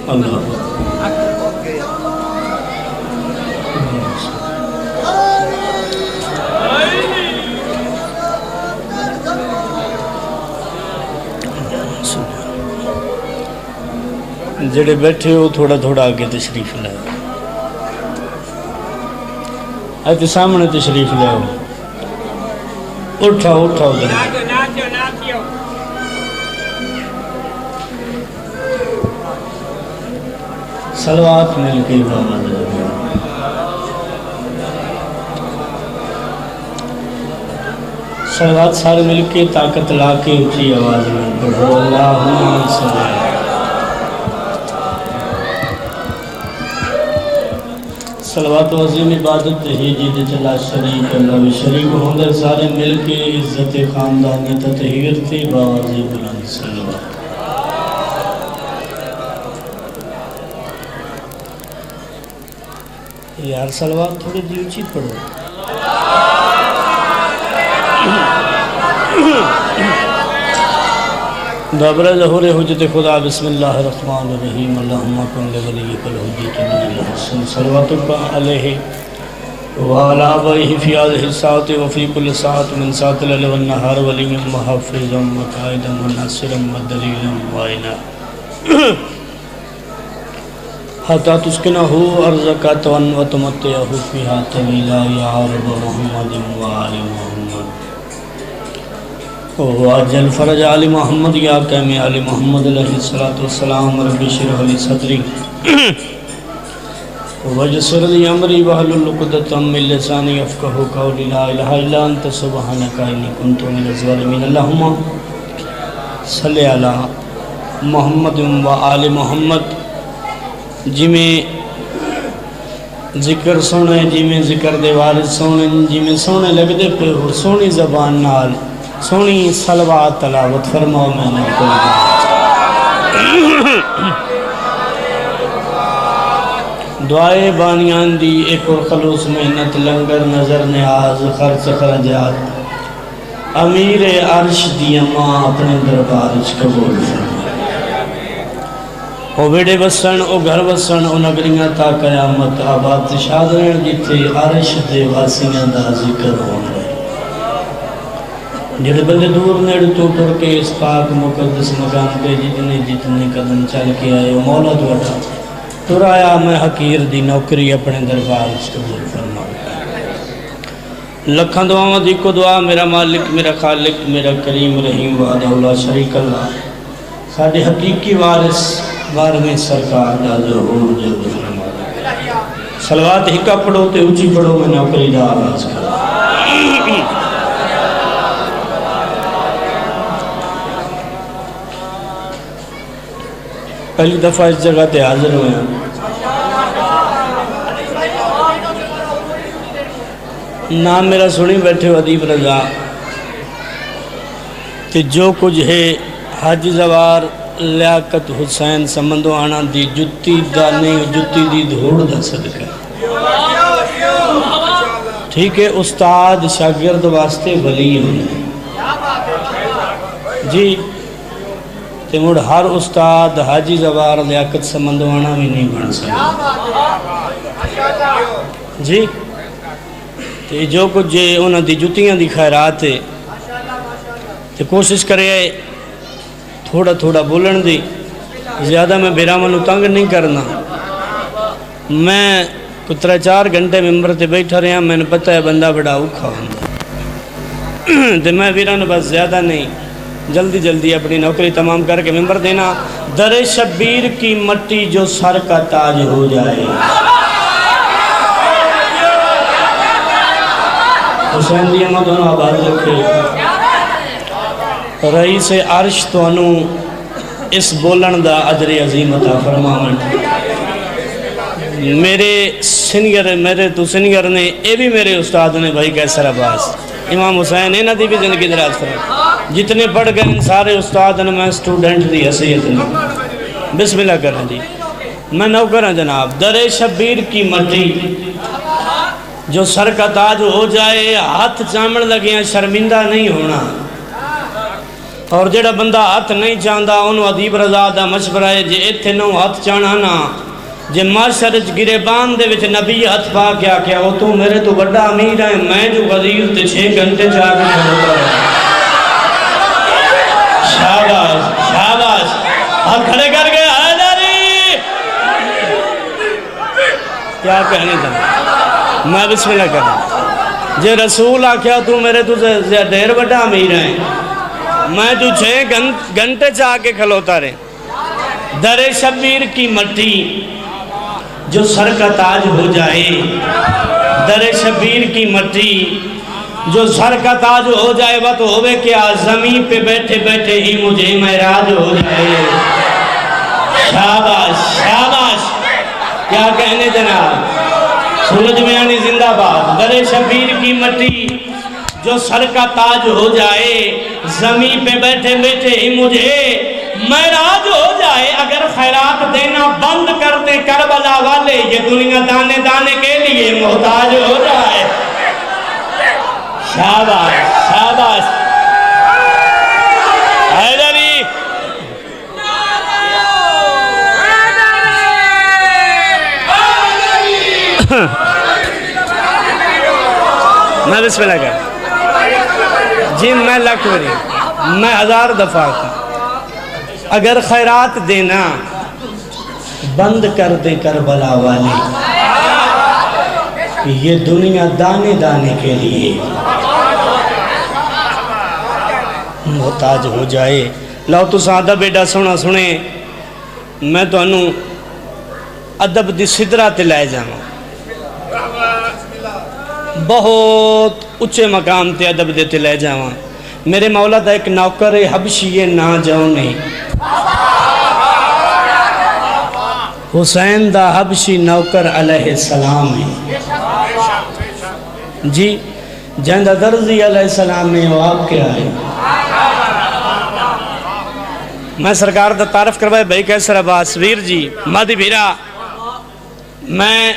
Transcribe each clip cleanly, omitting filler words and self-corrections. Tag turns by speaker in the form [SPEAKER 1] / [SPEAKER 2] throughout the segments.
[SPEAKER 1] اللہ جڑے بیٹھے ہو تھوڑا تھوڑا آگے تشریف لائے، ایتے سامنے تشریف لائے، اٹھا اٹھا ادھر صلوات مل کے بابا صلوات سارے مل کے طاقت لا کے اونچی آواز میں پڑھو اللہم صلی اللہ صلوات و عظیم عبادت ہی جیدے چلا شریک اللہ و شریک ہوندر سارے مل کے عزت خاندانی تطہیر تھی باوازی بلند صلوات یار صلوات تھوڑی دی اونچی پڑھو بابر ظہور حجت خدا بسم اللہ الرحمن الرحیم اللہم کن لولیک الحجت من الحسن صلواتک علیہ وعلا آبائہ فی آدھہ الساعت وفی کل ساعت من ساعت اللیل والنہار ولیم محافظا وقائدا وناصرا ودلیلا وائنا حتی تسکنہو ارزکا تون وتمتعہو فیہا طویلا یا رب محمد وآل محمد وعجل فرج آل محمد یا قیم آل محمد علیہ السلام رب شرح لی صدری وجسر لی امری وحلل عقدۃ من لسانی یفقہوا قولی لا الہ الا انت سبحانک انی کنت من الظالمین اللہم صلی علی محمد و آل محمد جی میں ذکر سونے جی میں ذکر دے وارث سونے جی میں سونے لگ دے پہ ہو سونی زبان نال سونی صلوات تلاوت فرماؤ میں نے دعائے بانیان دی ایک اور خلوص محنت لنگر نظر نیاز خرچ خرجات امیر عرش دی ماں اپنے دربارش قبول فرماؤ او بیڑے بسن او گھر بسن او نگریاں تا قیامت آباد شادرین جیتے عرش دے واسیاں دا ذکر ہونے جڑے بندے دور نیڑ تو ٹر کے اس پاک مقدس مقام پہ جتنے قدم چل کے آئے مولا دوڑا ٹر آیا میں حقیر دی نوکری اپنے دربار اس قبول فرما لکھاں دعاوں دی کو دعا میرا مالک میرا خالق میرا کریم رحیم وعدہ اللہ شریک اللہ ساڑھے حقیقی وارث بارہویں سرکار دا ظہور جلد فرما صلوات ہکا پڑھو تے اونچی پڑھو میں نوکری دا آواز کرو پہلی دفعہ اس جگہ تے حاضر ہوئے ہیں نام میرا سنی بیٹھے ادیب رضا کہ جو کچھ ہے حاجی زوار لیاقت حسین سمندو آنا دی جتی دانے جتی دی دھوڑ دا صدقہ ٹھیک ہے استاد شاگرد واسطے ولی ہونے جی تے مڑ ہر استاد حاجی زوار لیاقت سمندوانا بھی نہیں بن سکتا جی تے جو کچھ جے انہاں دی جتیاں دی خیرات ہے تے کوشش کرے تھوڑا تھوڑا بولن دی زیادہ میں بیرامن تنگ نہیں کرنا میں کترہ 4 گھنٹے ممبر تے بیٹھا رہا میں نے پتہ ہے بندہ بڑا اوکھا ہوں تے میں بیران بس زیادہ نہیں جلدی جلدی اپنی نوکری تمام کر کے ممبر دینا در شبیر کی مٹی جو سر کا تاج ہو جائے حسین دی امہ دونوں آباد رکھے رئیس عرش تو انو اس بولن دا عجر عظیم عطا فرماون میرے سینگر میرے تو سینگر نے اے بھی میرے استاد نے بھائی کیسر عباس امام حسین اینا دی بھی زندگی دراز فرمائی جتنے پڑھ گئے ان سارے استاد نے میں سٹوڈنٹ دی حیثیت نے بسم اللہ کریں جی میں نو کریں جناب در شبیر کی مٹی جو سر کا تاج ہو جائے ہاتھ چامن لگیاں شرمندہ نہیں ہونا اور جڑا بندہ ہاتھ نہیں چاہتا انہوں ادیب رضا دا مشورہ ہے جے ایتھے نو ہاتھ چاہنا نا جے معاشرے گریبان دے وچ نبی ہاتھ پا کیا کیا وہ تو میرے تو بڑا امیر ہے میں جو غزیر تے 6 گھنٹے چاہ کے کھڑوتا ہے شاباش شاباش ہاتھ کھڑے کر کے حیدری کیا کہنے تھا میں بسم اللہ کرنا جے رسول آکھیا تو میرے تو دیر بڑا امیر ہے میں جو 6 گھنٹے چاہ کے کھلوتا رہے در شبیر کی مٹی جو سر کا تاج ہو جائے در شبیر کی مٹی جو سر کا تاج ہو جائے وہ تو ہوئے کہ زمین پہ بیٹھے بیٹھے ہی مجھے معراج ہو جائے شاباش شاباش کیا کہنے جناب سورج میانی زندہ باد در شبیر کی مٹی جو سر کا تاج ہو جائے زمین پہ بیٹھے بیٹھے ہی مجھے معراج ہو جائے اگر خیرات دینا بند کر دیں کربلا والے یہ دنیا دانے دانے کے لیے محتاج ہو جائے شاباش شاباش حیدری میں بسم اللہ کر جی میں لکھ بری میں 1000 دفعہ اگر خیرات دینا بند کر دے کربلا والے یہ دنیا دانے دانے کے لیے محتاج ہو جائے لو تو سادہ بیٹا سونا سنے میں تو انہوں ادب دی صدرہ تے لائے جاؤں بہت اچھے مقام تے ادب دیتے لے جاؤں میرے مولا دا ایک نوکر حبشی یہ نہ جاؤں نہیں حسین دا حبشی نوکر علیہ السلام ہے جی جندہ درزی علیہ السلام میں وہ آپ کیا ہے میں سرکار دا تعارف کروائے بھائی کیسر عباس ویر جی مادی بھیرا میں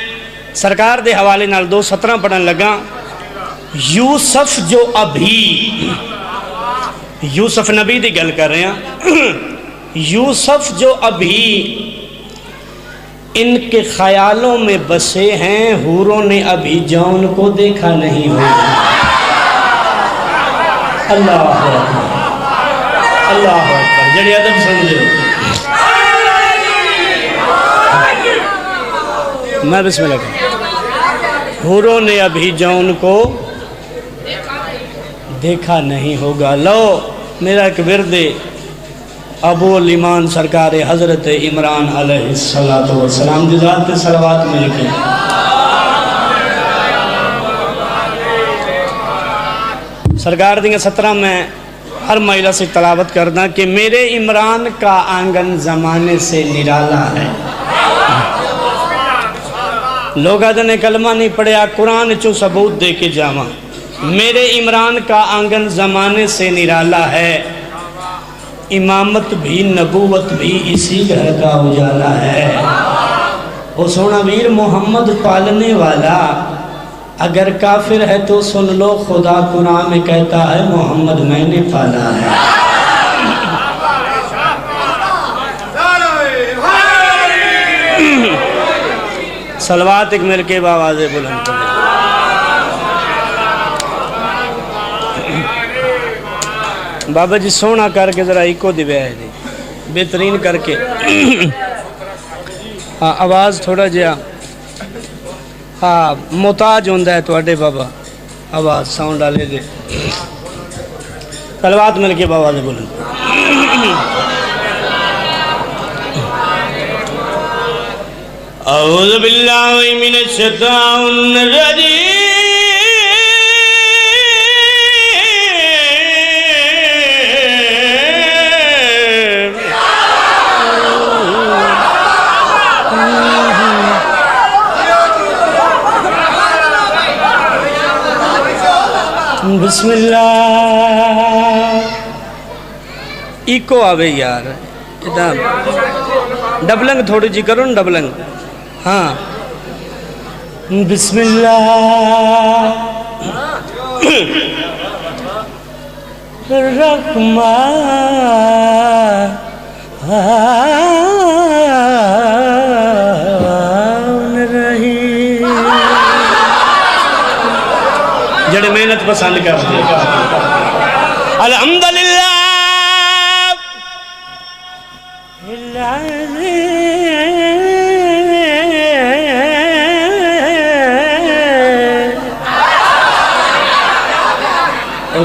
[SPEAKER 1] سرکار دے حوالے نال 2:17 پڑھن لگا یوسف جو ابھی یوسف نبی دی گل کر رہے ہیں یوسف جو ابھی ان کے خیالوں میں بسے ہیں حوروں نے ابھی جون کو دیکھا نہیں ہوگا اللہ اکبر اللہ اکبر جڑی ادب سمجھو میں بسم اللہ کروں حوروں نے ابھی جون کو دیکھا نہیں ہوگا لو میرا ایک ورد ابو الایمان سرکار حضرت عمران علیہ السلام جزات صلوات میں لکھیں سرکار دیں 17 میں ہر مہیلا سے تلاوت کردہ کہ میرے عمران کا آنگن زمانے سے نرالا ہے لوگ آدھنے کلمہ نہیں پڑھیا قرآن چو ثبوت دے کے جاما میرے عمران کا آنگن زمانے سے نرالا ہے امامت بھی نبوت بھی اسی گھر کا اجالا ہے وہ سونا ویر محمد پالنے والا اگر کافر ہے تو سن لو خدا قرآن میں کہتا ہے محمد میں نے پالا ہے صلوات ایک مل کے آوازیں بلند کریں بابا جی سونا کر کے ذرا ایکو دی بیائے دی بہترین کر کے آواز تھوڑا جیا محتاج ہوندہ ہے تو اڈے بابا آواز ساؤنڈ ڈالے دے صلوات مل کے آوازیں بلند اعوذ باللہ من الشیطان الرجیم بسم اللہ ایکو آوے یار ڈبلنگ تھوڑی جی کرو نا ڈبلنگ ہاں بسم اللہ رحمان رحیم جڑے محنت پسند کرتے الحمدللہ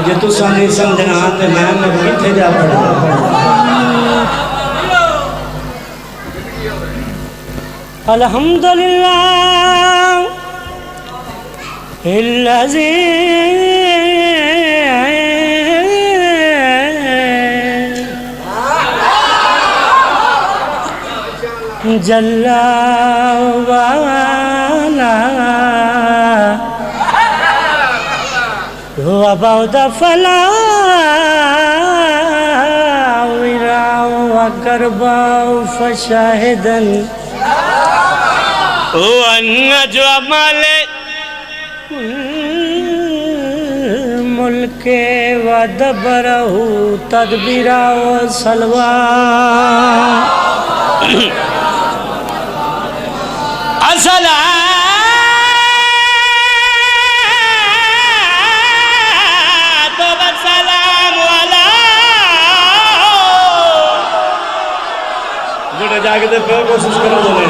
[SPEAKER 1] جے تو سانی سمجھنا تے میں کتھے جا پڑھا الحمدللہ الذی جل وعلا وبعد فلا ورا وقربا فشاهدا والنجم ملك ودبره تدبيرا وسلوى جڑے جاگے دے پھر کوشش کرو بولے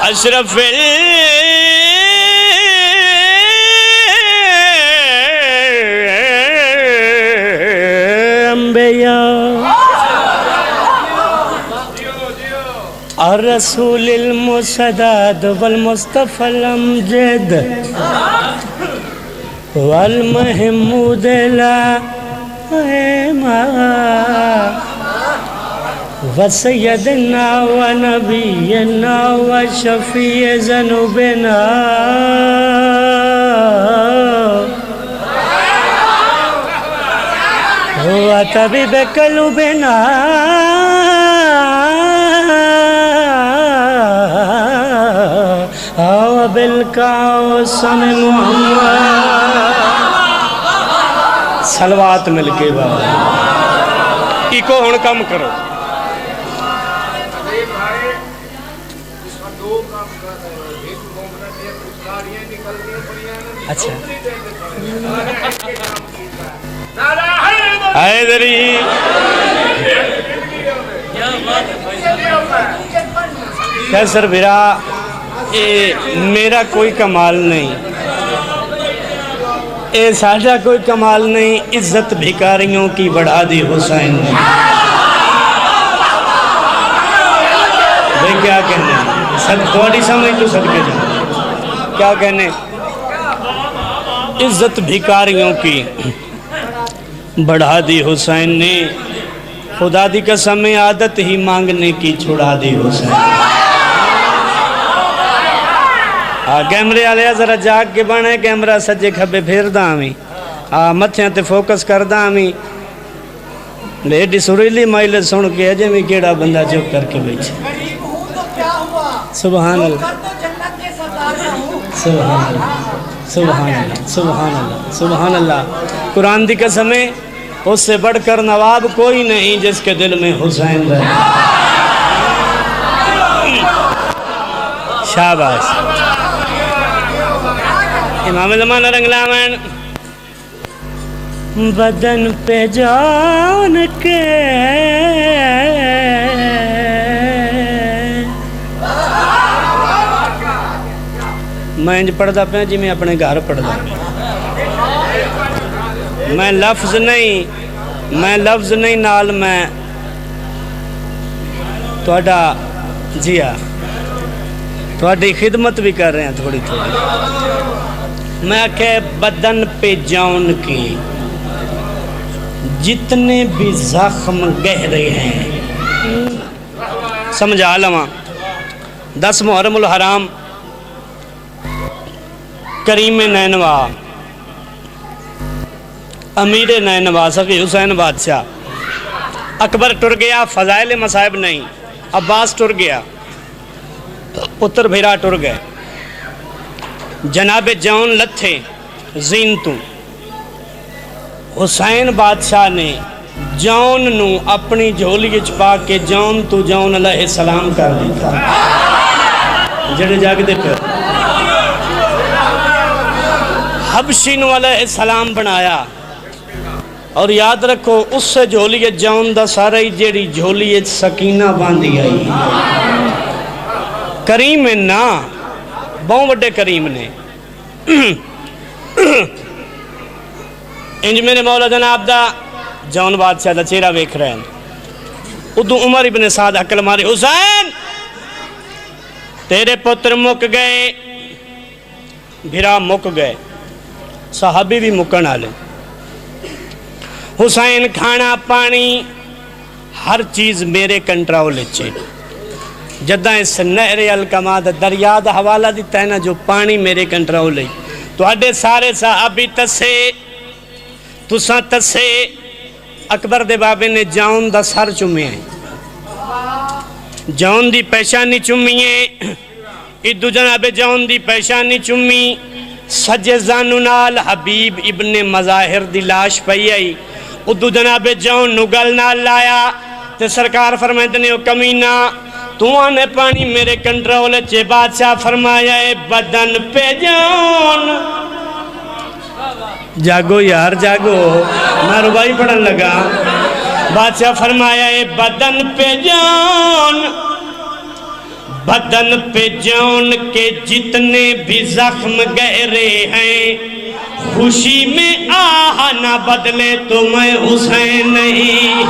[SPEAKER 1] اشرف الانبیاء الرسول المسدد والمصطفى الامجد والمحمود لا وسيدنا ونبينا وشفيع ذنوبنا وطبيب قلوبنا وبالكوثر محمد سلوات مل کے بابا ایکو ہن کم کرو اچھا حیدری کیسر بھرا میرا کوئی کمال نہیں اے ساڈا کوئی کمال نہیں عزت بھکاریوں کی بڑھا دی حسین نے بھئی کیا کہنے تھوڑی سمجھ تو صدقے جاؤ کیا کہنے عزت بھکاریوں کی بڑھا دی حسین نے خدا دی قسم میں عادت ہی مانگنے کی چھڑا دی حسین کیمرے آلیا ذرا جاگ کے بنے کیمرہ سجے کھبے پھیر دا ہمیں متھیاں تے فوکس کر دا ہمیں لیڈی سوریلی مائلے سن کے اجے میں کیڑا بندہ چپ کر کے بیچے سبحان اللہ سبحان اللہ سبحان اللہ سبحان اللہ سبحان اللہ قرآن دی قسم ہے اس سے بڑھ کر نواب کوئی نہیں جس کے دل میں حسین رہے شاباش امام زمانہ رنگلامن بدن پہ جان کے میں انج پڑھ دا پہ جی میں اپنے گھر پڑھ دا میں لفظ نہیں نال میں توڑا جی توڑی خدمت بھی کر رہے ہیں تھوڑی تھوڑی میں کہ بدن پہ جان کی جتنے بھی زخم گہرے ہیں سمجھا لما 10 محرم الحرام کریم نینوا امیر نینوا سقی حسین بادشاہ اکبر ٹر گیا فضائل مصائب نہیں عباس ٹر گیا پتر بھیرا ٹر گئے جناب جون لتھے زینتوں حسین بادشاہ نے جون نو اپنی جھولی چھپا کے جون تو جون علیہ السلام کر دیتا جڑے جاگ دے پہ حبشی نو علیہ السلام بنایا اور یاد رکھو اس سے جھولی جون دا سارا ہی جیڑی جھولی سکینہ باندھی آئی کریم ہے نا بہت بڑے کریم نے انج میرے مولا جناب دا جون بادشاہ دا چہرہ ویکھ رہے ہیں ادو عمر ابن سعد عقل ماری حسین تیرے پتر مک گئے بھرا مک گئے صحابی بھی مکن آلے حسین کھانا پانی ہر چیز میرے کنٹرول چھے جدہ اس نہر الکما دا دریا دا حوالہ دیتا ہے نا جو پانی میرے کنٹرول ہے تو اڈے سارے صحابی تسے تساں تسے اکبر دے بابے نے جون دا سر چومے ہیں جون دی پیشانی چومی ہے ادو جناب جون دی پیشانی چومی سجے زانونال حبیب ابن مظاہر دی لاش پئی آئی ادو جناب جون نگل نال لایا تے سرکار فرمائے نے او کمینہ تو آنے پانی میرے کنٹرول چے بادشاہ فرمایا ہے بدن پہ جون جاگو یار جاگو میں ربائی پڑھن لگا بادشاہ فرمایا ہے بدن پہ جون کے جتنے بھی زخم گہرے ہیں خوشی میں آہ نہ بدلے تو میں حسین نہیں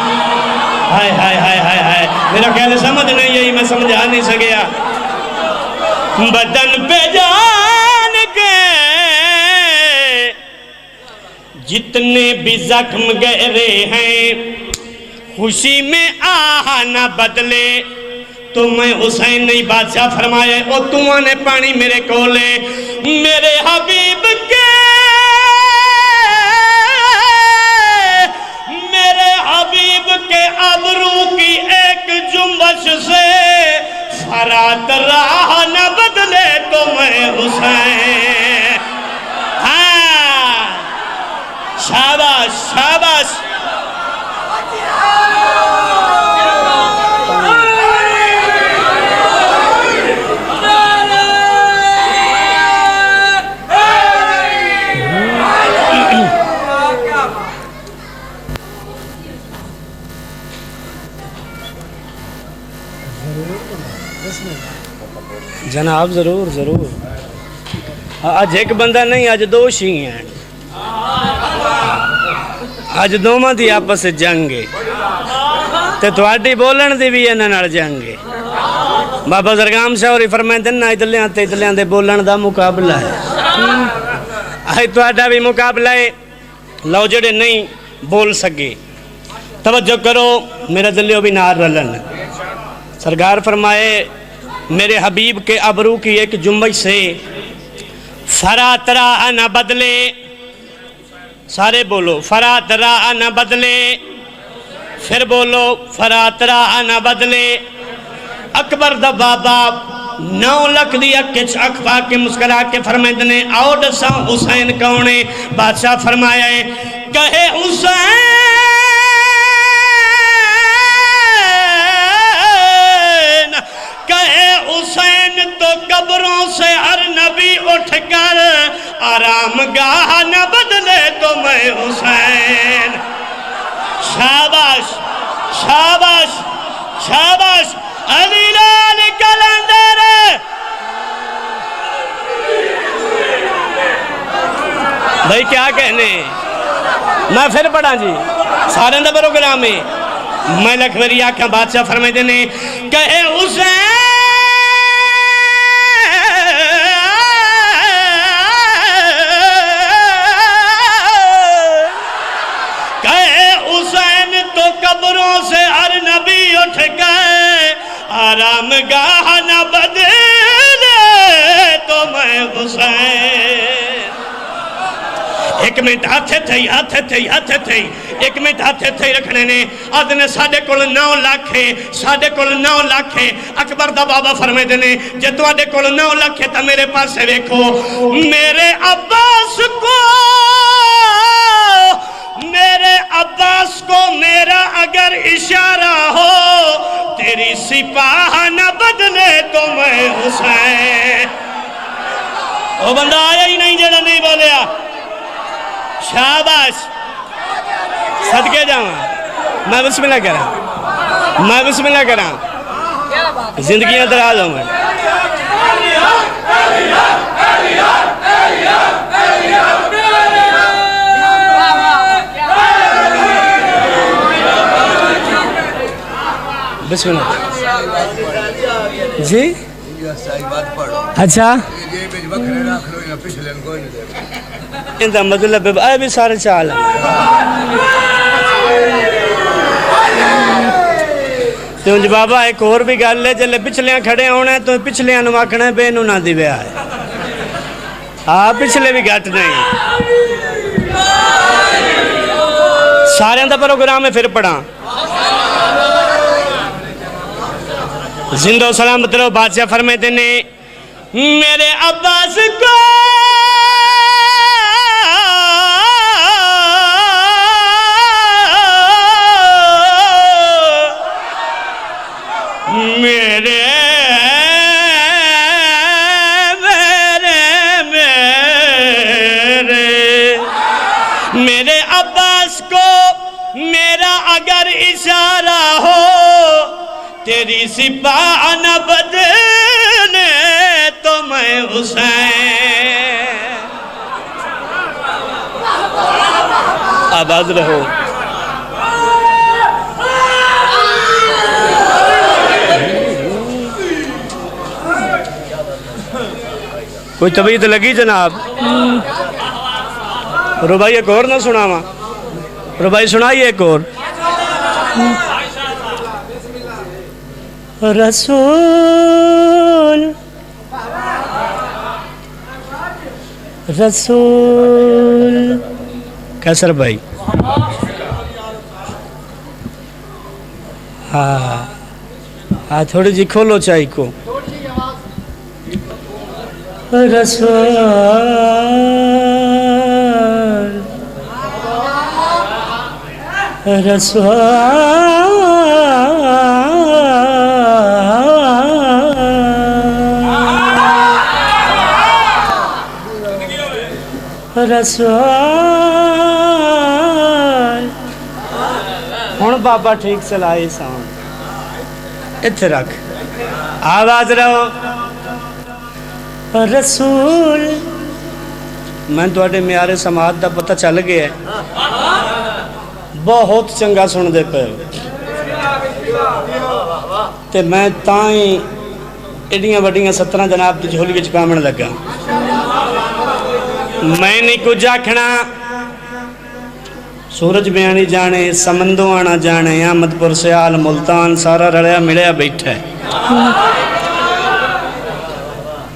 [SPEAKER 1] ہائے ہائے ہائے ہائے ہائے میرا خیال سمجھ نہیں یہی میں سمجھا نہیں سکیا بدن پہ جان کے جتنے بھی زخم گہرے ہیں خوشی میں آہ نہ بدلے تو میں حسین نہیں بادشاہ فرمایا او تمہاں نے پانی میرے کولے میرے حبیب کے ابرو کی ایک جنبش سے فرات راہ نہ بدلے تو میں حسین ہاں شاباش شاباش جناب ضرور ضرور آج ایک بندہ نہیں آج دو ہی ہیں آج دوما دی آپس سے جنگے تے تواڈی بولن دی بھی انہاں نال جنگے بابا زرگام شاوری فرمائندے نا ادلیاں دے بولن دا مقابلہ ہے آئی تواڈا بھی مقابلہ ہے لو جڑے نہیں بول سکے توجہ کرو میرا دلیو بھی نار رلن سرکار فرمائے میرے حبیب کے ابرو کی ایک جنبش سے فرات راہ نہ بدلے سارے بولو فرات راہ نہ بدلے پھر بولو فرات راہ نہ بدلے اکبر دا بابا 9 لکھ دی اکچ اکفا کے مسکرا کے فرمائند نے آؤ دساں حسین کونے بادشاہ فرمایا ہے کہے حسین تو قبروں سے ہر نبی اٹھ کر آرام گاہ نہ بدلے تو میں حسین شاباش شاباش شاباش علی لال کلندر بھائی کیا کہنے میں پھر پڑھا جی سارے اندر پروگرام میں میں لکھوری آکھاں بادشاہ فرمائے دینے کہے حسین قبروں سے ہر نبی اٹھ گئے آرام گاہ نہ بدلے تو میں حسین ایک منٹ ہاتھے تھے ایک منٹ ہاتھے تھے رکھنے نے آدھنے ساڑھے کل 9 لاکھ اکبر دا بابا فرمائے دینے جے تو آدھے کل 9 لاکھ تا میرے پاس سے ویکھو میرے عباس کو شاباش صدقے جاواں میں بسم اللہ کراں میں بسم اللہ کراں زندگیاں دراز ہوں میں بسم اللہ جی اچھا اندہ مطلب آئے بھی سارے چال ہیں تو انج بابا ایک اور بھی گل لے جلے پچھلیاں کھڑے ہونے تو پچھلیاں نماکھنے بے نو نہ دیوے آئے پچھلے بھی گھٹ نہیں سارے اندہ پروگرام میں پھر پڑھاں زندہ و سلامت رہو بادشاہ فرماتے نے میرے عباس کو میرے عباس کو میرا اگر اشارہ ہو تیری سپاہ نہ بدلے تو میں حسین آباد رہو کوئی طبیعت لگی جناب ربائی ایک اور نہ سناواں ربائی سنائی ایک اور رسول رسول کیسر بھائی ہاں تھوڑی جی کھولو چاہی کو رسول رسول رسول ہون بابا ٹھیک سے لائی سان اتھے رکھ آواز رہو رسول میں تو اٹھے میارے سماعت دا پتہ چل گیا ہے بہت چنگا سن دے پہ تے میں تائیں ایڈیاں وڈیاں 17 جناب تی جھولی کے چکامن لگا میں نہیں کچھ آکھنا سورج بیانی جانے سمندو آنا جانے احمد پور سیال ملتان سارا رڑیا ملیا بیٹھا ہے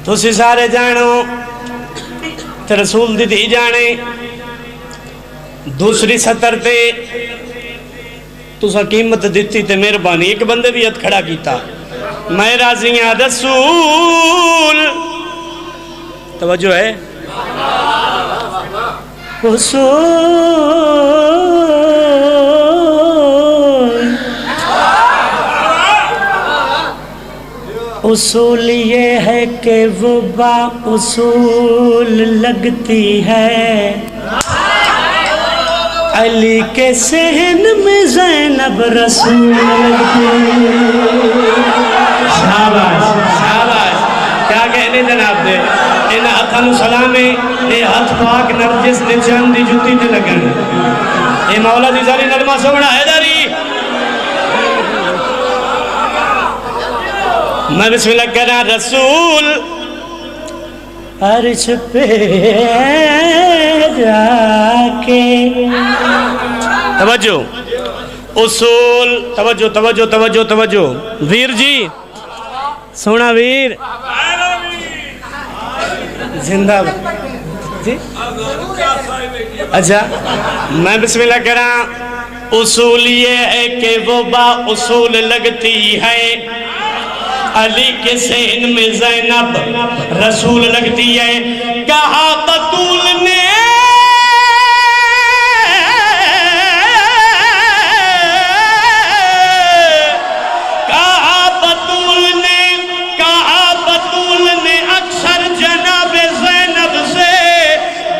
[SPEAKER 1] تو اسی سارے جانو تے رسول دی دی جانے دوسری سطر تے تو سا قیمت دیتی تے مہربانی ایک بندے بھی ہتھ کھڑا کیتا میں راضیاں رسول توجہ ہے اصول یہ ہے کہ وہ با اصول لگتی ہے علی کے صحن میں زینب رسول لگتی ہے شاباش شاباش کیا کہنے جناب دے ان ہتھاں نو سلامے اے ہتھ پاک نرجس دے چند دی جُتی تے لگن اے مولا دی زاری نرمہ سوڑا ہے داری میں بسم اللہ کرا رسول عرش پہ جا کے توجہ اصول توجہ توجہ توجہ توجہ ویر جی سونا ویر زندہ جی اچھا میں بسم اللہ کرا اصول یہ ہے کہ وہ با اصول لگتی ہے علی کے سین میں زینب رسول لگتی ہے کہا بطول نے اکثر جناب زینب سے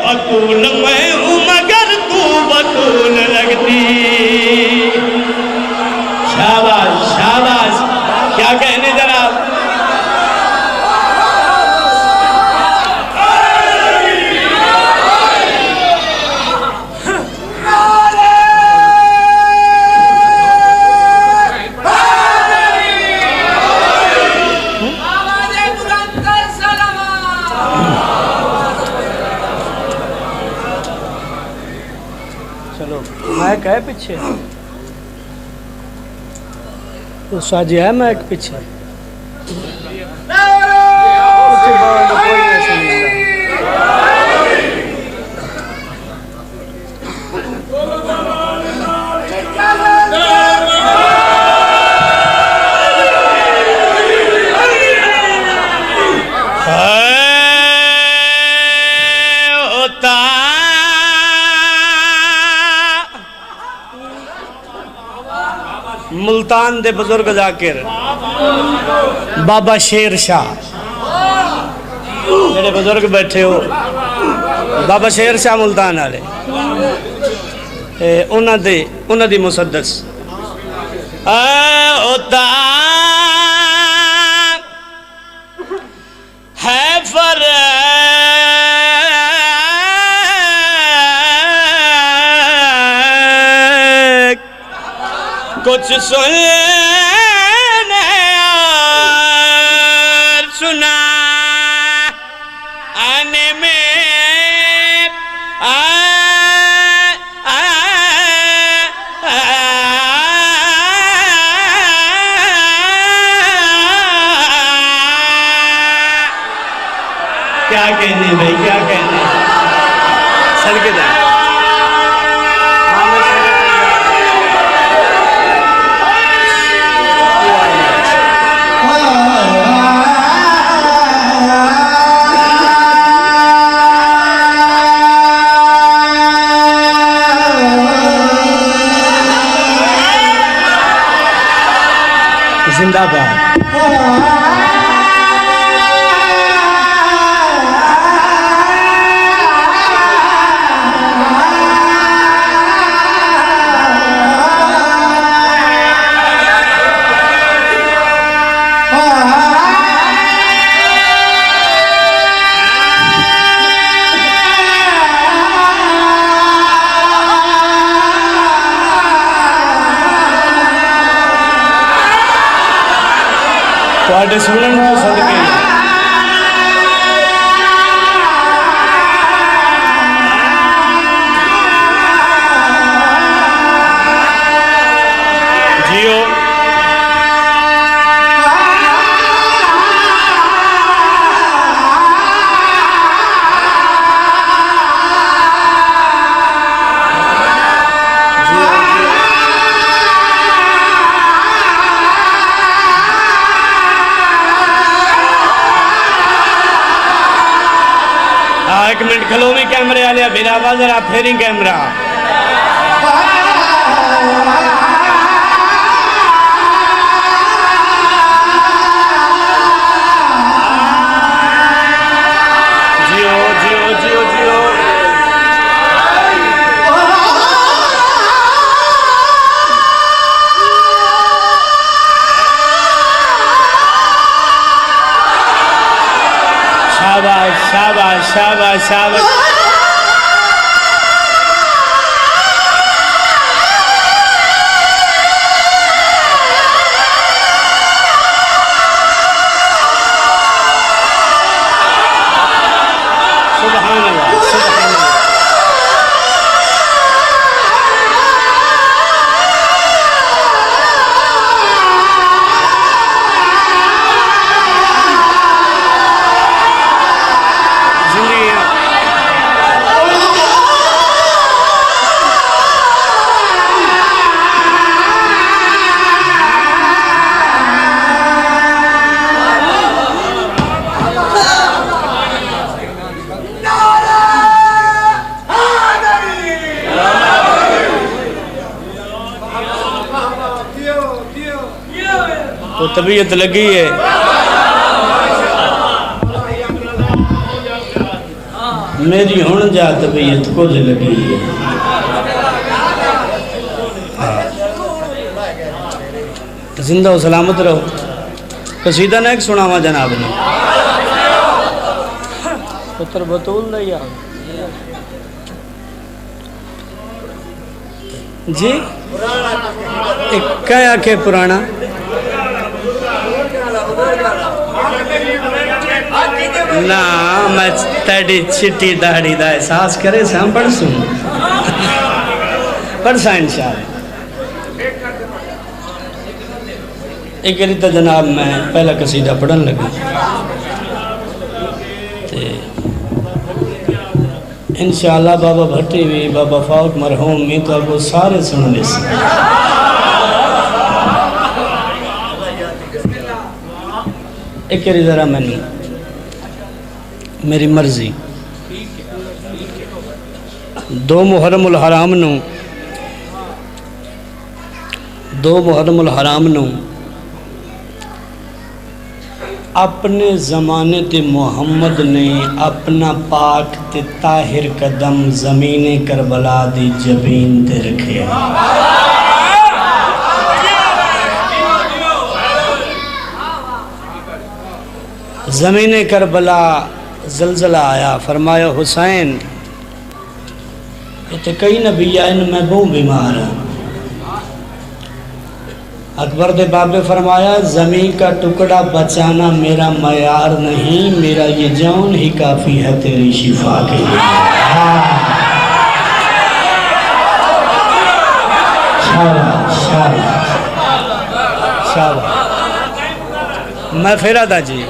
[SPEAKER 1] بطول میں ہوں مگر محبت نہ لگتی. شاباش شاباش. کیا کہنے جناب؟ چلو مائک ہے پیچھے تو ساجی ہے مائک پیچھے ملتان دے بزرگ ذاکر بابا شیر شاہ میرے بزرگ بیٹھے ہو بابا شیر شاہ ملتان آلے انہ دی مسدس ہوتا ہے فرق کچھ سننے اور سنانے میں کیا کہنے بھائی کیا کہنے سر کے دیں زندہ باد. تواڈے سنن تو صدقے جیو ایک منٹ کھلو میں کیمرے آلیا بھیراوا ذرا پھیری کیمرہ جیو جیو جیو جیو شاباش شاباش شاباش شاباش. سبحان اللہ سبحان اللہ. تو طبیعت لگی ہے میری ہون جا طبیعت کو لگی ہے زندہ و سلامت رہو. قصیدہ نے ایک سناوا جناب نے پتر بطول نہیں آ جی ایک کیا کہ پرانا نا میں تیڑی چٹی داڑی دا احساس کرے سے ہم پڑھ سن پڑھ سا انشاءاللہ. ایک ریتا جناب میں پہلا قصیدہ پڑھن لگا انشاءاللہ بابا بھٹی بھی بابا فاوق مرحوم میں تو اب وہ سارے سننے سے ایک ری ذرا میں نے میری مرضی 2 محرم الحرام نو اپنے زمانے تے محمد نے اپنا پاک تے طاہر قدم زمین کربلا دی جبین تے رکھے. زمین کربلا زلزلہ آیا فرمایا حسین یہ کئی نبی آئے میں بہت بیمار ہوں. اکبر دے بابے فرمایا زمین کا ٹکڑا بچانا میرا معیار نہیں میرا یہ جان ہی کافی ہے تیری شفا کے لیے. شاباش شاباش شاباش. میں پھیرا تھا جی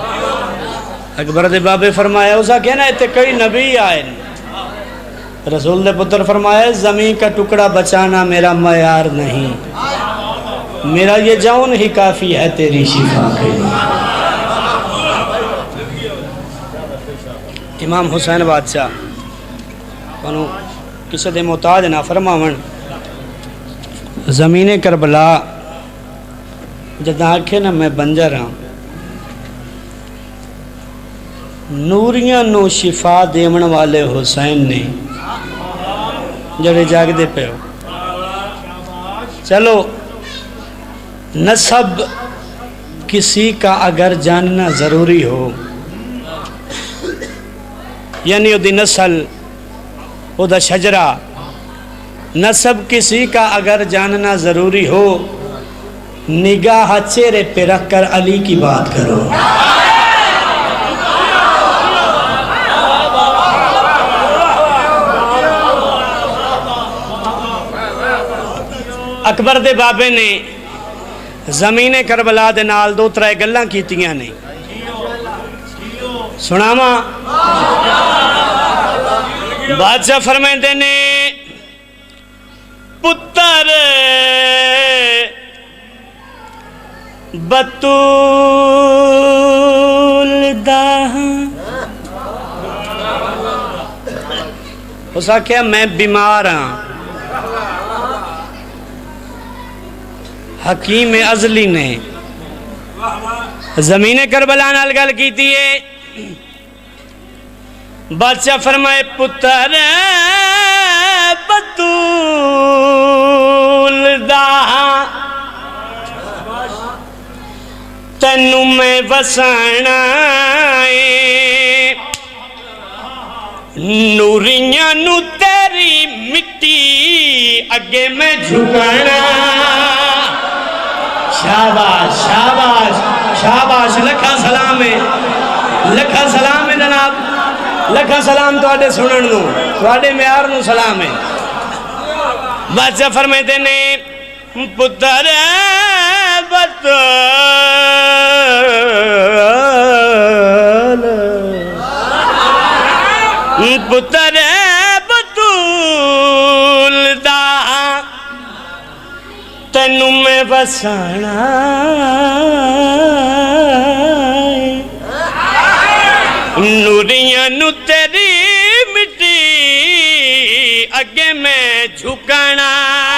[SPEAKER 1] اکبر دے بابے فرمایا اسا کہنا ہے کئی نبی آئے رسول دے پتر فرمایا زمین کا ٹکڑا بچانا میرا معیار نہیں میرا یہ جان ہی کافی ہے تیری شفا کے لیے. امام حسین بادشاہ انہوں کسی دے محتاج نہ فرماون زمین کربلا جد آنکھیں نہ میں بنجر ہاں نوریاں نو شفا دیمن والے حسین نے جڑے جاگ دے پہ ہو. چلو نسب کسی کا اگر جاننا ضروری ہو یعنی دی نسل او دا شجرہ نسب کسی کا اگر جاننا ضروری ہو نگاہ چہرے پہ رکھ کر علی کی بات کرو. اکبر دے بابے نے زمین کربلا دے نال 2-3 گلاں کیتیاں نہیں سناواں. بادشاہ فرمائندے نے پتر بطول دا اس آکھیا میں بیمار ہاں. حکیم ازلی نے زمین کربلا نال گل کیتی ہے. بادشاہ فرمائے پتر بطول دا تینوں میں وسانا نوریاں نو تیری مٹی اگے میں جھکانا. شاباش شاباش شاباش لکھا سلام ہے لکھا سلام ہے جناب لکھا سلام تو آڈے سنن نو تو آڈے معیار نو سلام ہے. بادشاہ فرمائے نے پتر بطول پتر بطول دا تینوں میں بسانا نوریاں نو تیری مٹی اگے میں جھکنا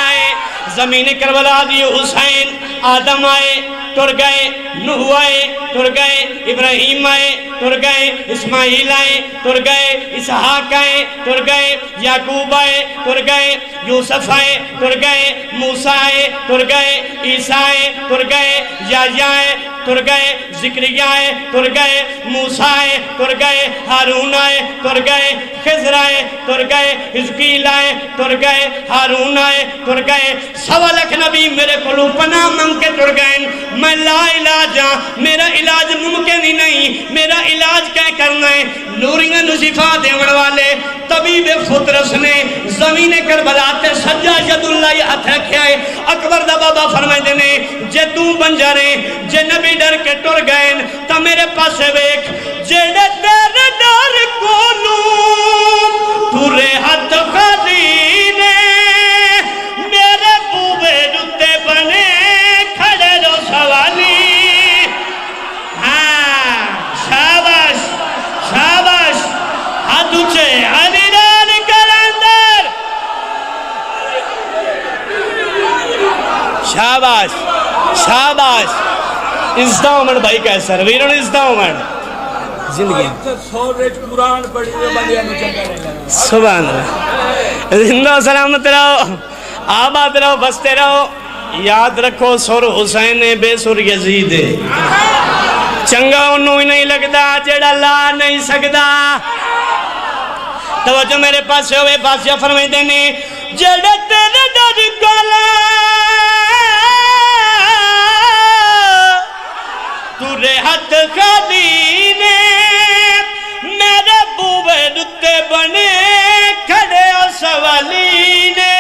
[SPEAKER 1] ہے زمین کربلا دی حسین آدم آئے ٹر گئے نوح آئے ٹر گئے ابراہیم آئے ٹر گئے اسماعیل آئے ٹر گئے اسحاق آئے ٹر گئے یعقوب آئے ٹر گئے یوسف آئے ٹر گئے موسیٰ آئے ٹر گئے عیسیٰ آئے ٹر گئے یحییٰ آئے ٹر گئے زکریا آئے ٹر گئے موسیٰ آئے ٹر گئے ہارون آئے ٹر گئے خضر آئے ٹر گئے حزقیل آئے ٹر گئے ہارون آئے ٹر گئے 1.25 لاکھ نبی میرے کلو پناہ منگ کے ٹر گئے میں لا علاج ہاں میرا علاج ممکن ہی نہیں میرا علاج کیا کرنا ہے نوریاں نصیفہ دیون والے طبیب فطرس نے زمین کربلا تے سجا ید اللہ ہاتھ رکھیا ہے اکبر دا بابا فرمائے دینے جے تو بن جا رہے جے نبی ڈر کے ٹر گئے تا میرے پاسے ویک جیڑے تیرے ڈر کولو تورے ہاتھ خالی نے میرے بوبے جتے بنے کھڑے رو سوالی ہاں شاباش شاباش ہاتھ اچھے علی ران کلندر شاباش شاباش عزدہ عمر بھائی کیسا رویرون عزدہ عمر زندگی سبحان اللہ زندہ سلامت رہو آباد رہو بستے رہو یاد رکھو سر حسین بے سر یزید چنگا انہوں ہی نہیں لگدا جڑا لا نہیں سکدا توجہ میرے پاس ہوئے بادشاہ فرمائی دینے جڑا تیرے ڈر گالا تورے ہاتھ خالی نے میرے بوبے دتے بنے کھڑے اور سوالی نے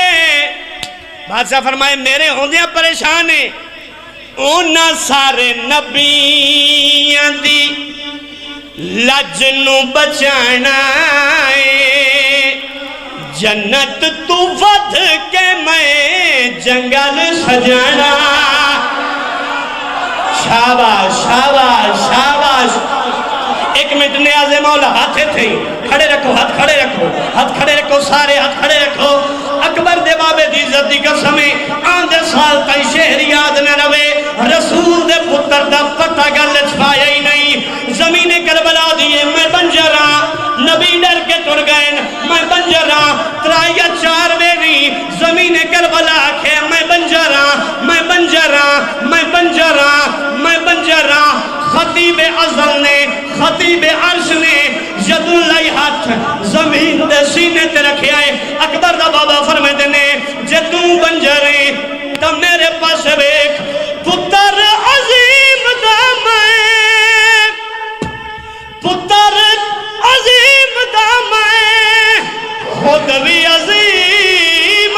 [SPEAKER 1] بادشاہ فرمائے میرے ہوندیاں پریشان ہیں اونا سارے نبیاں دی لجنو بچانا ہے جنت تو ود کے میں جنگل سجانا شاباش شاباش شاباش ایک منٹ نیاز مولا ہاتھے تھے کھڑے رکھو ہاتھ کھڑے رکھو سارے ہاتھ کھڑے رکھو اکبر دے بابے دی عزت دی قسمیں آندھے سال تائی شہر یاد نہ روے رسول دے پتر دا پتہ گل چھپایا ہی نہیں زمین کربلا دیئے میں بنجرہ نبی ڈر کے ٹر گئے میں بنجرہ 3 یا 4 میری زمین کربلا کے میں بنجرہ خطیب ازل نے خطیب عرش نے ید اللہ ہاتھ زمین دے سینے تے رکھے آئے اکبر دا بابا فرمائے دینے جے تو بن جرے تا میرے پاس بیک پتر عظیم دا میں پتر عظیم دا میں خود بھی عظیم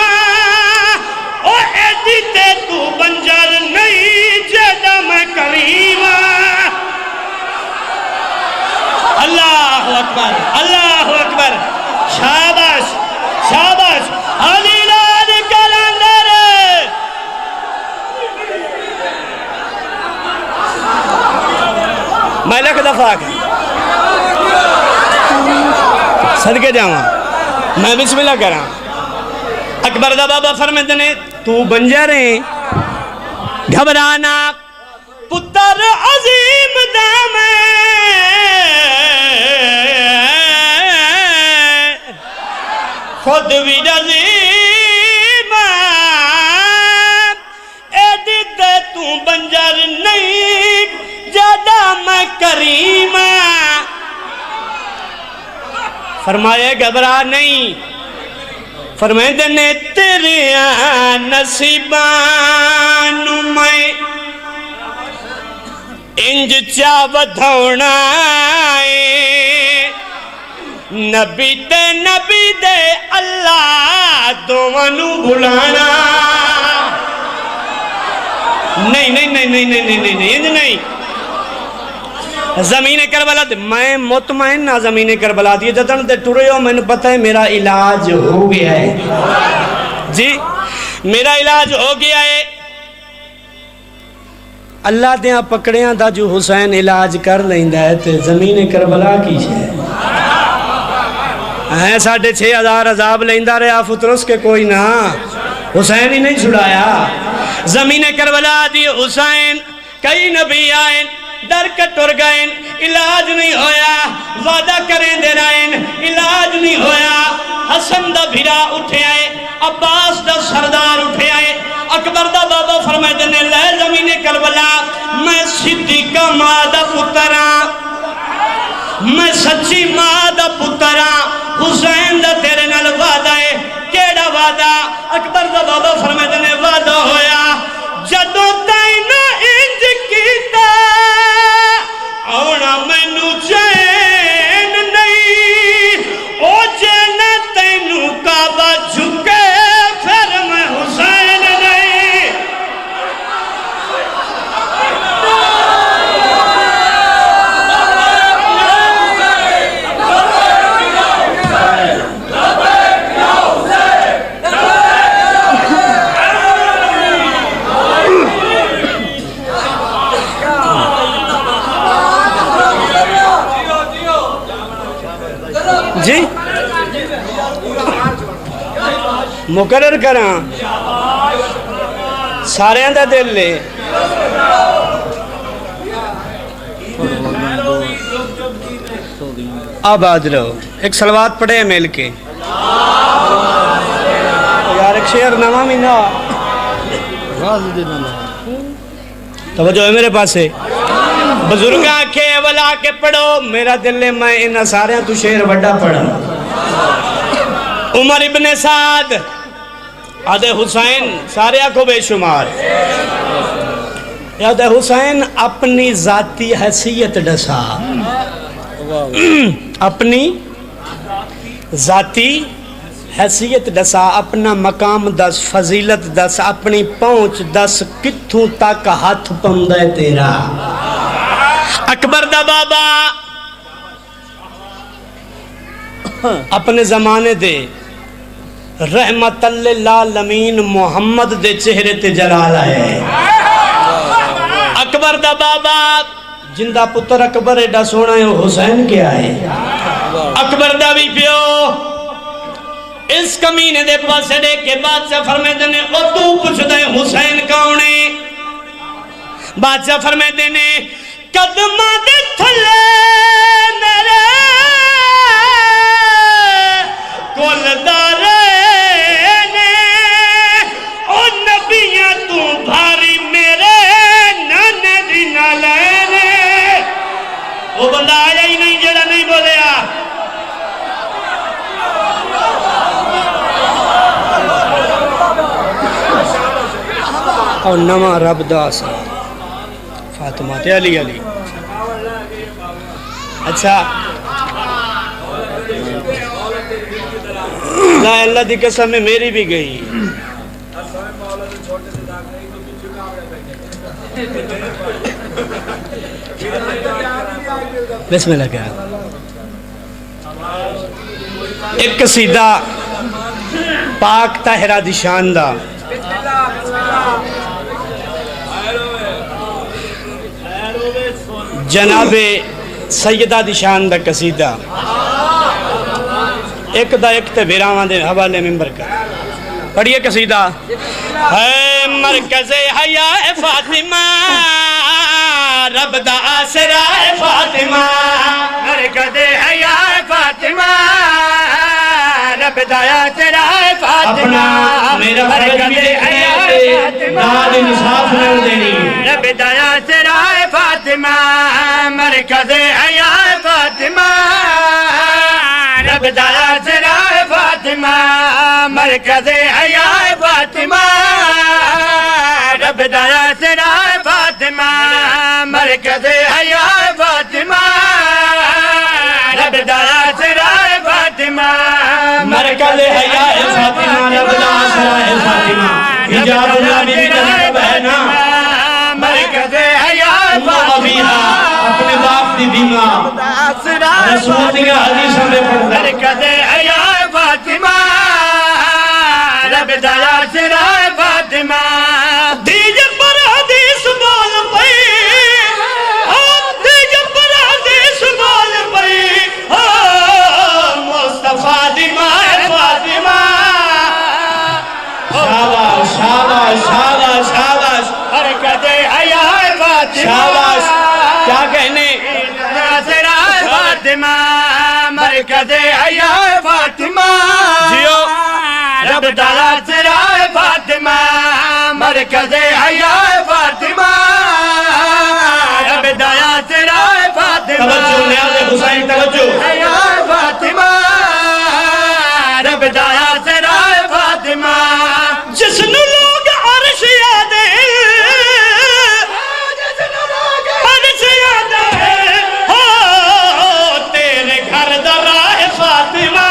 [SPEAKER 1] او ایڈی تے تو بنجر نہیں جیدہ میں کریم اللہ اکبر شاباش شاباش علی ران کلندر میں لکھ دفعہ صدقے جاؤں میں بسم اللہ کراں اکبر دا بابا فرمائے نے تو بنجا رہے گھبرانا پتر عظیم دا میں خود بھی عظیم ایڈی تے تو بنجر نہیں جادہ میں کریم فرمایا گھبرا نہیں فرمائے دینے تیرے نصیبان میں انج چاو دھونا نبی دے اللہ دوانو بھلانا نہیں زمین کربلا دے میں مطمئن نہ زمین کربلا دی جدن دے ٹورے ہو میں نے پتہ ہے میرا علاج ہو گیا ہے جی میرا علاج ہو گیا ہے اللہ دیاں پکڑیاں دا جو حسین علاج کر لیندہ ہے تے زمین کربلا کی ہے ہیں 6,500 عذاب لیندہ رہا فترس کے کوئی نہ حسین ہی نہیں چھڑایا زمین کربلا دی حسین کئی نبی آئیں در کٹر گئیں علاج نہیں ہویا وعدہ کریں دے رہے علاج نہیں ہویا حسن دا بھیرا اٹھے آئے عباس دا سردار اٹھے آئے اکبر دا بابا فرمائے دینے لے زمین کربلا میں صدیقہ ماں دا پتراں میں سچی ماں دا پتراں حسین دا تیرے نال وعدہ ہے کیڑا وعدہ اکبر دا بابا فرمائے دینے وعدہ ہویا جدو تینو انج کیتا آونا مینو چین نہیں او جین تینو کعبہ جھکے پھر میں حسین نہیں جی مقرر کراں سارے اندہ دل لے آباد رہو ایک صلوات پڑھے مل کے یار ایک شعر نامہ مینہ توجہ ہے میرے پاس ہے بزرگاں کے ولا کے پڑھو میرا دل لے میں انہا سارے تو شعر بڑا پڑھا عمر ابن سعد عہد حسین سارے کو بے شمار عہد حسین اپنی ذاتی حیثیت ڈسا اپنی ذاتی حیثیت دسا اپنا مقام دس فضیلت دس اپنی پہنچ دس کتھوں تک ہاتھ پندہ تیرا اکبر دا بابا اپنے زمانے دے رحمت للعالمین محمد دے چہرے تے جلال آئے اکبر دا بابا جندہ پتر اکبر ایڈا سونا ہے حسین کیا ہے اکبر دا بھی پیو اس کمینے دے پاسڑے کے بادشاہ فرمائے دینے او تو پوچھ دے حسین کاؤنے بادشاہ فرمائے دینے قدمہ دے تھلے میرے کول دارے نے او نبیاں تو بھاری میرے نانے دی نالے نے وہ بندہ آیا ہی نہیں جڑا نہیں بولیا اور نما رب دا سا فاطمہ تے علی علی اچھا لا اللہ دی قسم میں میری بھی گئی بسم اللہ کیا ایک قصیدہ پاک طاہرہ دی شاندہ جناب سیدہ دی شاندہ قصیدہ ایک دا ایک تے بیراوان دے حوالے ممبر کا پڑھئے قصیدہ اے مرکز حیاء فاطمہ رب دا آسرہ فاطمہ مرکز حیاء فاطمہ رب دا آسرہ فاطمہ میرا مرکز حیاء فاطمہ داد انصاف نہ دینی رب دا آسرہ فاطمہ مرکز حیاء فاطمہ رب دا آسرہ فاطمہ مرکز حیاء فاطمہ رب دا آسرہ فاطمہ مرکز حیاء فاطمہ رب دا آسرہ فاطمہ مرکز حیاء فاطمہ رب دا آسرہ فاطمہ حجاب اللہ نبی کا بہنا مرکز حیاء فاطمہ اپنے باپ دی بیمہ رسول دیا حدیثہ میں پڑھتا مرکز حیاء فاطمہ رب دا آسرہ فاطمہ دیج پر حدیث بول پئی دیج پر حدیث بول پئی مصطفیٰ شاباش شاباش شاباش شاباش
[SPEAKER 2] حرکت حیا فاطمہ
[SPEAKER 1] شاباش کیا کہنے
[SPEAKER 2] ناصرہ فاطمہ مرکز حیا فاطمہ
[SPEAKER 1] جیو
[SPEAKER 2] رب دا ناصرہ فاطمہ مرکز حیا فاطمہ رب دا ناصرہ فاطمہ
[SPEAKER 1] توجہ نیاز حسین توجہ
[SPEAKER 2] حیا فاطمہ رب دا ناصرہ فاطمہ
[SPEAKER 1] جس نو لوگ عرش یاد عرش یاد ہو تیرے گھر دا راہ فاطمہ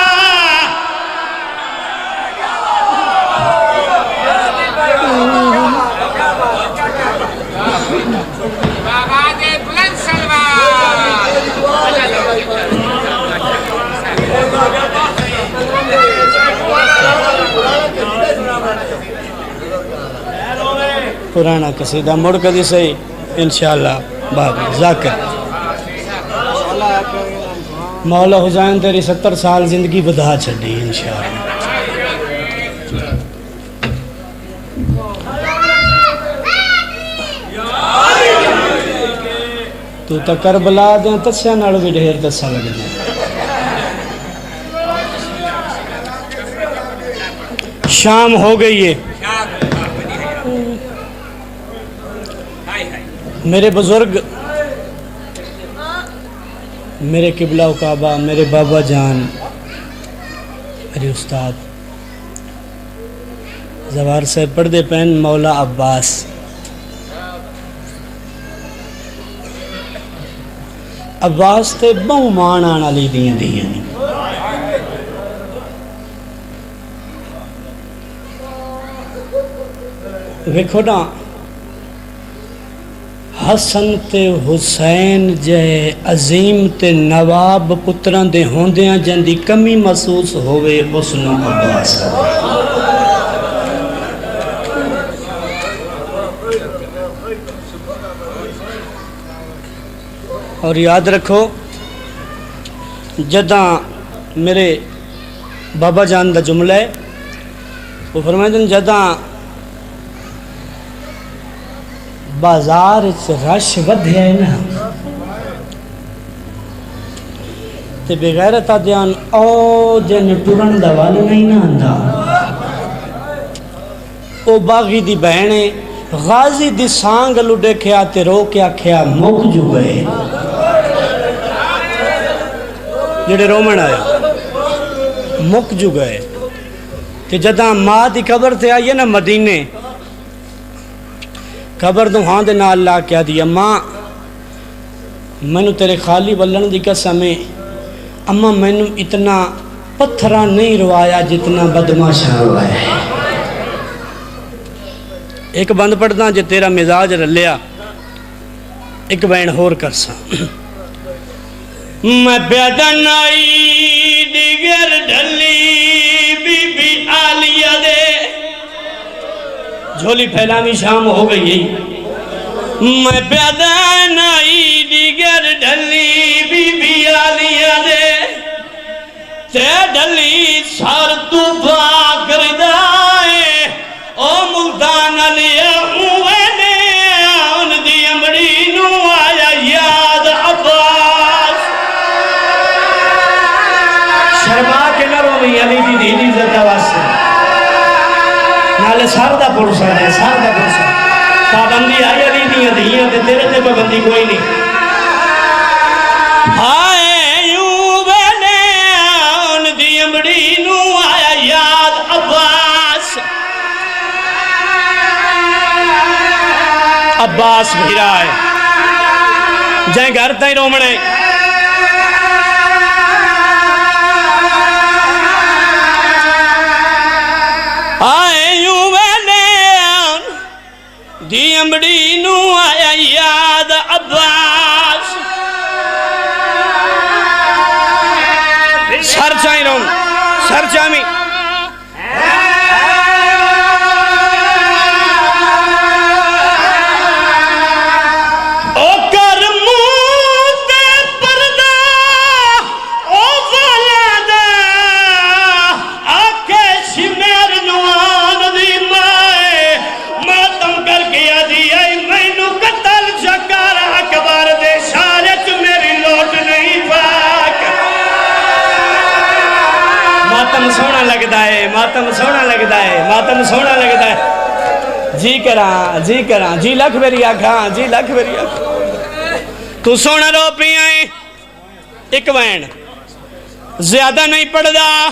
[SPEAKER 1] پرانا قصیدہ مڑ کدی سے انشاءاللہ باب ذاکر مولا حسین تیری 70 سال زندگی بدا چھڑی انشاءاللہ تو تا کربلا دیں تسیا ناڑو بھی ڈھیر تسا لگنا شام ہو گئی ہے میرے بزرگ میرے قبلہ و کعبہ میرے بابا جان میرے استاد زوار سے پردے پہن مولا عباس عباس تے بہو مان آنا لی دیاں دیاں ویکھو نا حسن تے حسین جے عظیم تے نواب پتران دے ہوندیاں جن دی کمی محسوس ہوئے اس نو عباس اور یاد رکھو جداں میرے بابا جان دا جملہ ہے وہ فرمائے جداں بازار رش ودھیا ہے نا تے بغیرت آدیان او جن ٹرن دا وال نہیں نا آندا او باغی دی بہنے غازی دی سانگ لڈے کھیا تے رو کیا کھیا مک جو گئے جڑے رومن آیا مک جو گئے تے جداں ماں دی قبر تے آئیے نا مدینے قبر دو ہاں دے نا اللہ کیا دیا ماں میں نو تیرے خالی بلن دی قسم ہے اما میں نو اتنا پتھرہ نہیں روایا جتنا بدماشا روایا ہے ایک بند پڑھتا جے تیرا مزاج رلیا ایک بین ہور کرسا میں پیدن آئی دیگر ڈھلی بی بی آلیہ دے جھولی پھیلامی شام ہو گئی میں پیدن آئی دیگر ڈھلی بی بی آلیہ دے تے ڈھلی سار تو پاکر دائے او ملتان علیہ ہوئے نے ان دی امڑی نو آیا یاد عباس شرما کے نرو میں علی دی دینی زدہ واسے نالے ساردہ پرسا ہے ساردہ پرسا پابندی آئی علی دیاں دیاں تے تیرے تے پابندی کوئی نہیں ہائے یوں بنے ان دی امڑی نو آیا یاد عباس عباس بھیرا ہے جائیں گھر تائیں رومنے آئے یوں وینے دی امڑی نو آیا یاد عباس سر چائیں روم سر چامی لگتا ہے ماتم سونا لگتا ہے جی کراں جی لکھ میری آکھاں جی لکھ میری آکھاں تو سونا رو پی آئے ایک وین زیادہ نہیں پڑھ دا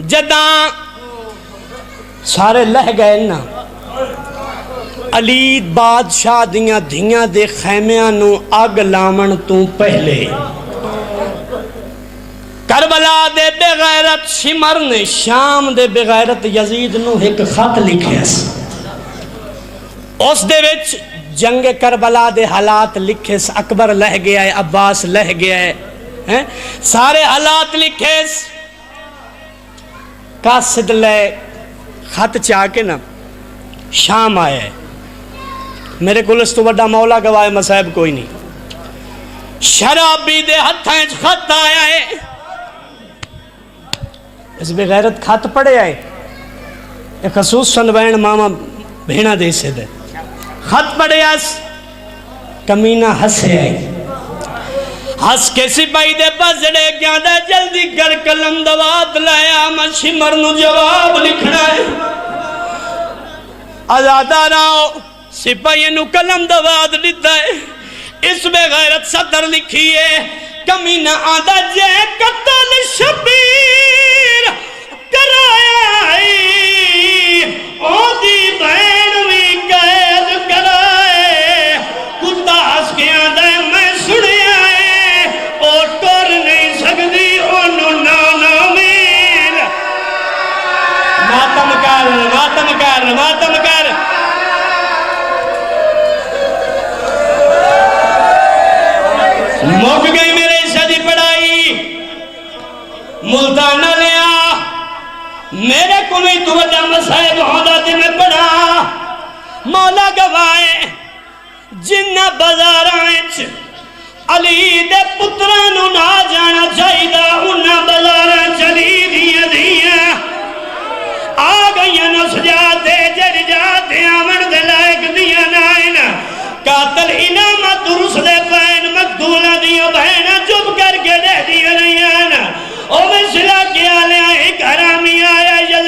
[SPEAKER 1] جداں سارے لہ گئے نا علی بادشاہ دیاں دھیاں دے خیمیاں نو آگ لامن تو پہلے کربلا دے بغیرت شمر نے شام دے بغیرت یزید نو ایک خط لکھے اس دے وچ جنگ کربلا دے حالات لکھے اکبر لہ گیا ہے عباس لہ گیا ہے سارے حالات لکھے قاصد لے خط چاہ کے نا شام آئے میرے کلس تو بڑا مولا گواہ مسائب کوئی نہیں شرابی دے ہتھیں خط آیا ہے اس بغیرت خط پڑے آئے ایک خصوص سنوین ماما بھینا دے سے دے خط پڑے آس کمینہ ہسے آئی ہس کے سپاہی دے پسڑے کیا دے جلدی کر قلم دوات لایا مشی مرنو جواب لکھنا ہے آزادہ راؤ سپاہی نو قلم دوات لیتا ہے اس بغیرت صدر لکھیے کمینہ آدھا جے قتل شبیر کرائی او دی بین وی قید کرائے کتا ہس کے آدھا میں سڑے آئے او ٹور نہیں سکتی انہوں نانا میر ماتم کر موک گئی میرے شادی پڑھائی ملتانہ لیا میرے کو نہیں تو وجہ مسائب ہوندہ تھی میں پڑھا مولا گوائے جنہ بزارائیں علی دے پترانو نہ جانا چاہیدہ انہ بزارائیں چلی دیا آگئیاں نس جاتے جر جاتے آمن دے لائق دیا نائنہ قاتل انامہ درس دے پین مقتولہ دیا بہنہ جب کر کے دے دیا رہیانا او میں سلا کیا لیا ایک حرامی آیا